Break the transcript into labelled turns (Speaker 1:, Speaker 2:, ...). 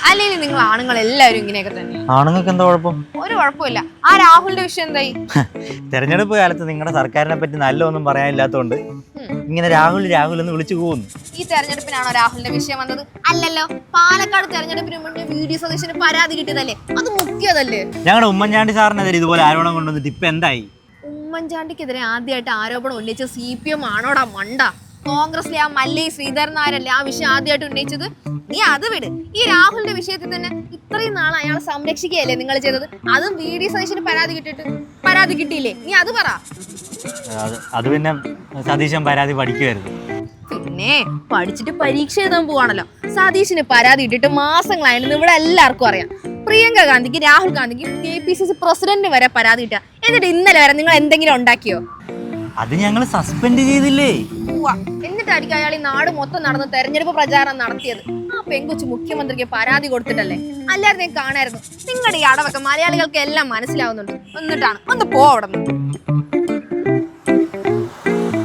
Speaker 1: അല്ലെങ്കിൽ നിങ്ങൾ ആണുങ്ങൾ എല്ലാവരും ഇങ്ങനെയൊക്കെ തന്നെ.
Speaker 2: ആണുങ്ങൾക്ക് എന്താ കുഴപ്പം?
Speaker 1: ഒരു കുഴപ്പമില്ല. ആ രാഹുലിന്റെ വിഷയം എന്തായി?
Speaker 2: തെരഞ്ഞെടുപ്പ് കാലത്ത് നിങ്ങളുടെ സർക്കാരിനെ പറ്റി നല്ലതൊന്നും പറയാനില്ലാത്തതുകൊണ്ട് ഇങ്ങനെ രാഹുൽ രാഹുൽ എന്ന് വിളിച്ചു പോകുന്നു.
Speaker 1: ഈ തെരഞ്ഞെടുപ്പിനാണോ രാഹുലിന്റെ വിഷയം വന്നത്? അല്ലല്ലോ, പാലക്കാട് തെരഞ്ഞെടുപ്പിന് മുന്നേ VD സതീശന് പരാതി കിട്ടിയതല്ലേ, അത് മുഖ്യതല്ലേ?
Speaker 2: ഞങ്ങളുടെ ഉമ്മൻചാണ്ടി സാറിനെതിരെ ഇതുപോലെ ആരോപണം കൊണ്ടുവന്നിട്ട് ഇപ്പൊ എന്തായി?
Speaker 1: ഉമ്മൻചാണ്ടിക്കെതിരെ ആദ്യമായിട്ട് ആരോപണം ഉന്നയിച്ച CPM ആണോടാ മണ്ട? കോൺഗ്രസിലെ ആ മല്ലി ശ്രീധരൻ നായരല്ലേ ആ വിഷയം ആദ്യമായിട്ട് ഉന്നയിച്ചത്? നീ അത് വിട്. ഈ രാഹുലിന്റെ വിഷയത്തിൽ തന്നെ ഇത്രയും നാൾ അയാളെ സംരക്ഷിക്കുകയല്ലേ നിങ്ങൾ ചെയ്തത്? അതും VD സതീശന് പരാതി കിട്ടിയില്ലേ? നീ അത് പറ.
Speaker 2: അത് പിന്നെ സതീശൻ പരാതി പഠിക്കുമായിരുന്നു.
Speaker 1: പിന്നെ പഠിച്ചിട്ട് പരീക്ഷ എഴുതാൻ പോവാണല്ലോ. സതീശന് പരാതി ഇട്ടിട്ട് മാസങ്ങളായിരുന്നു ഇവിടെ എല്ലാവർക്കും അറിയാം. പ്രിയങ്ക ഗാന്ധിക്ക്, രാഹുൽ ഗാന്ധിക്ക്, KPCC പ്രസിഡന്റിന് വരെ പരാതി ഇട്ട. എന്നിട്ട് ഇന്നലെ വരെ നിങ്ങൾ എന്തെങ്കിലും ഉണ്ടാക്കിയോ?
Speaker 2: അത് ഞങ്ങൾ സസ്പെൻഡ് ചെയ്തില്ലേ?
Speaker 1: എന്നിട്ടായിരിക്കും അയാൾ ഈ നാട് മൊത്തം നടന്ന് തെരഞ്ഞെടുപ്പ് പ്രചാരണം നടത്തിയത്. ആ പെങ്കൊച്ചു മുഖ്യമന്ത്രിക്ക് പരാതി കൊടുത്തിട്ടല്ലേ? അല്ലായിരുന്നു കാണായിരുന്നു. നിങ്ങളുടെ ഈ അടവൊക്കെ മലയാളികൾക്ക് എല്ലാം മനസ്സിലാവുന്നുണ്ട്. എന്നിട്ടാണ് ഒന്ന് പോ അവിടെ നിന്ന്.